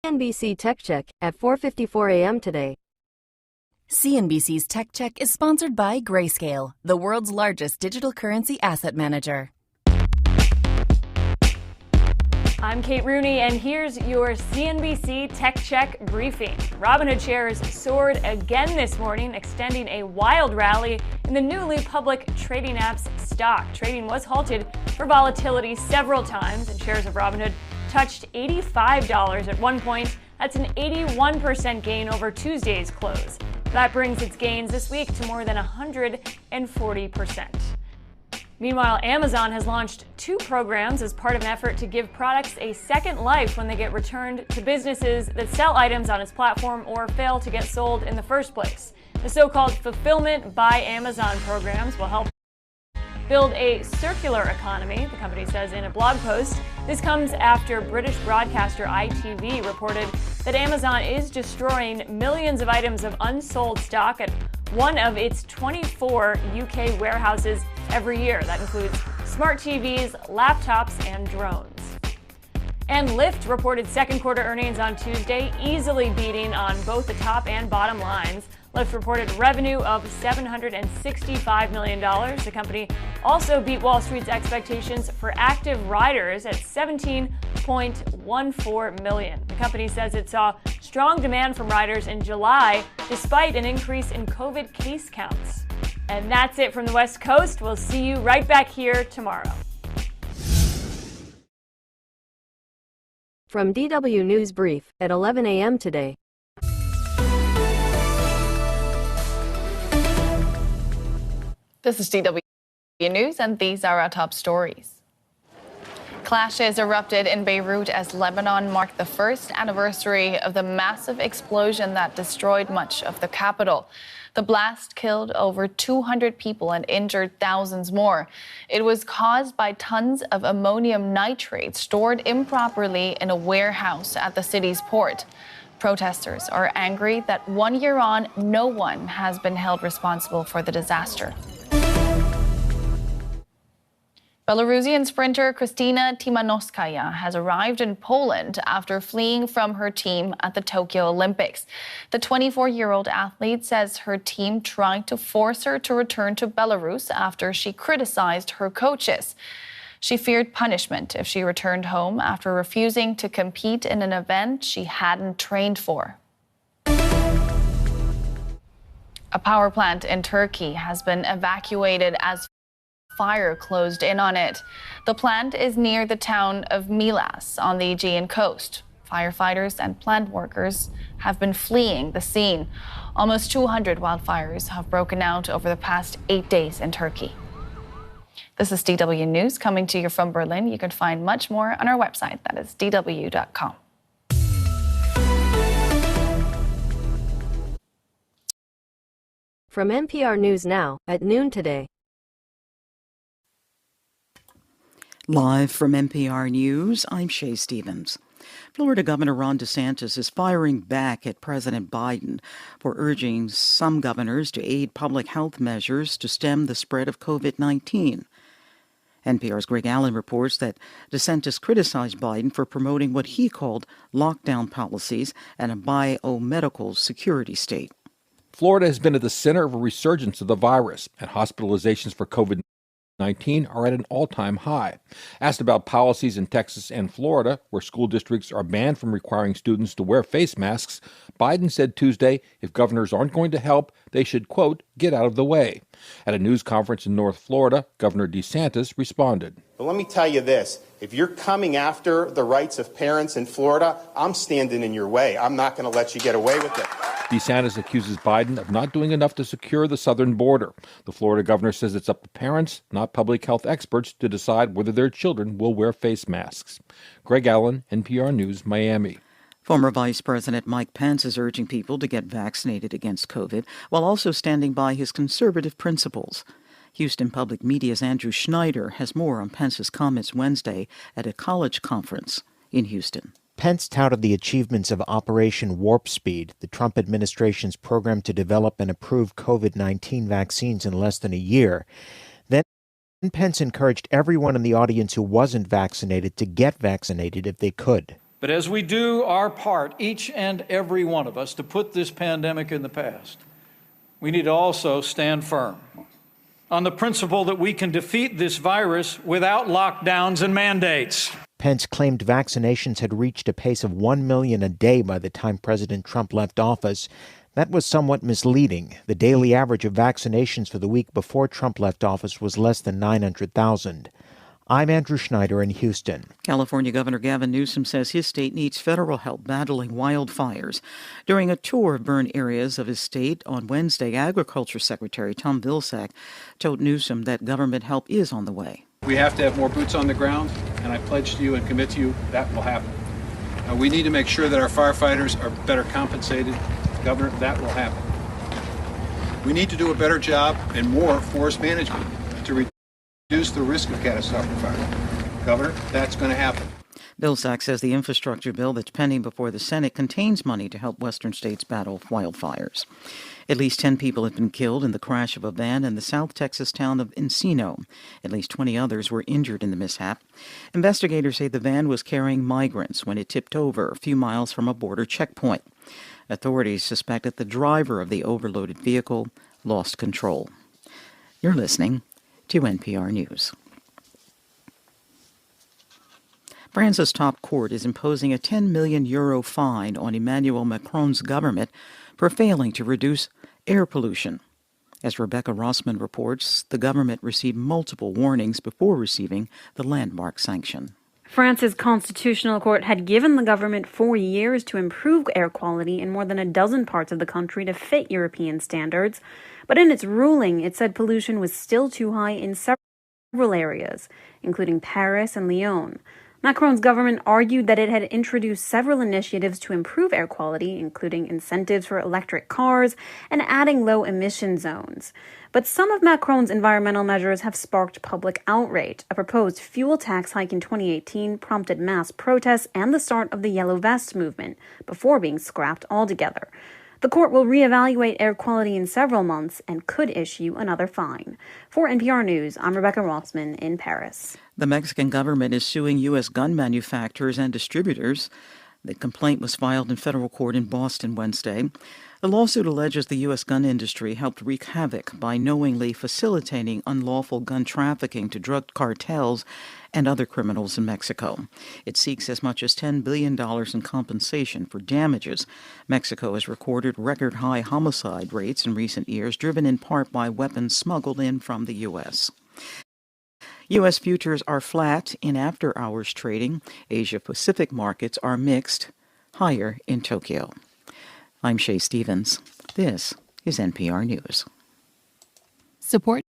CNBC Tech Check at 4:54 a.m. today. CNBC's Tech Check is sponsored by Grayscale, the world's largest digital currency asset manager. I'm Kate Rooney, and here's your CNBC Tech Check briefing. Robinhood shares soared again this morning, extending a wild rally in the newly public trading app's stock. Trading was halted for volatility several times, and shares of Robinhood touched $85 at one point. That's an 81% gain over Tuesday's close. That brings its gains this week to more than 140%. Meanwhile, Amazon has launched two programs as part of an effort to give products a second life when they get returned to businesses that sell items on its platform or fail to get sold in the first place. The so-called Fulfillment by Amazon programs will help build a circular economy, the company says in a blog post. This comes after British broadcaster ITV reported that Amazon is destroying millions of items of unsold stock at one of its 24 UK warehouses every year. That includes smart TVs, laptops, and drones. And Lyft reported second quarter earnings on Tuesday, easily beating on both the top and bottom lines. Lyft reported revenue of $765 million. The company also beat Wall Street's expectations for active riders at 17.14 million. The company says it saw strong demand from riders in July, despite an increase in COVID case counts. And that's it from the West Coast. We'll see you right back here tomorrow. From DW News Brief at 11 a.m. today. This is DW News, and these are our top stories. Clashes erupted in Beirut as Lebanon marked the first anniversary of the massive explosion that destroyed much of the capital. The blast killed over 200 people and injured thousands more. It was caused by tons of ammonium nitrate stored improperly in a warehouse at the city's port. Protesters are angry that 1 year on, no one has been held responsible for the disaster. Belarusian sprinter Kristina Timanowskaya has arrived in Poland after fleeing from her team at the Tokyo Olympics. The 24-year-old athlete says her team tried to force her to return to Belarus after she criticized her coaches. She feared punishment if she returned home after refusing to compete in an event she hadn't trained for. A power plant in Turkey has been evacuated as fire closed in on it. The plant is near the town of Milas on the Aegean coast. Firefighters and plant workers have been fleeing the scene. Almost 200 wildfires have broken out over the past 8 days in Turkey. This is DW News coming to you from Berlin. You can find much more on our website. That is dw.com. From NPR News Now at noon today. Live from NPR News, I'm Shay Stevens. Florida Governor Ron DeSantis is firing back at President Biden for urging some governors to aid public health measures to stem the spread of COVID-19. NPR's Greg Allen reports that DeSantis criticized Biden for promoting what he called lockdown policies and a biomedical security state. Florida has been at the center of a resurgence of the virus, and hospitalizations for COVID-19 are at an all-time high. Asked about policies in Texas and Florida, where school districts are banned from requiring students to wear face masks, Biden said Tuesday if governors aren't going to help, they should, quote, get out of the way. At a news conference in North Florida, Governor DeSantis responded. But let me tell you this. If you're coming after the rights of parents in Florida, I'm standing in your way. I'm not going to let you get away with it. DeSantis accuses Biden of not doing enough to secure the southern border. The Florida governor says it's up to parents, not public health experts, to decide whether their children will wear face masks. Greg Allen, NPR News, Miami. Former Vice President Mike Pence is urging people to get vaccinated against COVID while also standing by his conservative principles. Houston Public Media's Andrew Schneider has more on Pence's comments Wednesday at a college conference in Houston. Pence touted the achievements of Operation Warp Speed, the Trump administration's program to develop and approve COVID-19 vaccines in less than a year. Then Pence encouraged everyone in the audience who wasn't vaccinated to get vaccinated if they could. But as we do our part, each and every one of us, to put this pandemic in the past, we need to also stand firm on the principle that we can defeat this virus without lockdowns and mandates. Pence claimed vaccinations had reached a pace of 1 million a day by the time President Trump left office. That was somewhat misleading. The daily average of vaccinations for the week before Trump left office was less than 900,000. I'm Andrew Schneider in Houston. California Governor Gavin Newsom says his state needs federal help battling wildfires. During a tour of burned areas of his state on Wednesday, Agriculture Secretary Tom Vilsack told Newsom that government help is on the way. We have to have more boots on the ground, and I pledge to you and commit to you that will happen. We need to make sure that our firefighters are better compensated. Governor, that will happen. We need to do a better job and more forest management to reduce the risk of catastrophic fire. Governor, that's going to happen. Vilsack says the infrastructure bill that's pending before the Senate contains money to help western states battle wildfires. At least 10 people have been killed in the crash of a van in the South Texas town of Encino. At least 20 others were injured in the mishap. Investigators say the van was carrying migrants when it tipped over a few miles from a border checkpoint. Authorities suspect that the driver of the overloaded vehicle lost control. You're listening to NPR News. France's top court is imposing a €10 million fine on Emmanuel Macron's government for failing to reduce air pollution. As Rebecca Rossman reports, the government received multiple warnings before receiving the landmark sanction. France's constitutional court had given the government 4 years to improve air quality in more than a dozen parts of the country to fit European standards. But in its ruling, it said pollution was still too high in several areas, including Paris and Lyon. Macron's government argued that it had introduced several initiatives to improve air quality, including incentives for electric cars and adding low emission zones. But some of Macron's environmental measures have sparked public outrage. A proposed fuel tax hike in 2018 prompted mass protests and the start of the Yellow Vest movement, before being scrapped altogether. The court will reevaluate air quality in several months and could issue another fine. For NPR News, I'm Rebecca Rossman in Paris. The Mexican government is suing U.S. gun manufacturers and distributors. The complaint was filed in federal court in Boston Wednesday. The lawsuit alleges the U.S. gun industry helped wreak havoc by knowingly facilitating unlawful gun trafficking to drug cartels and other criminals in Mexico. It seeks as much as $10 billion in compensation for damages. Mexico has recorded record-high homicide rates in recent years, driven in part by weapons smuggled in from the U.S. U.S. futures are flat in after-hours trading. Asia-Pacific markets are mixed, higher in Tokyo. I'm Shay Stevens. This is NPR News. Support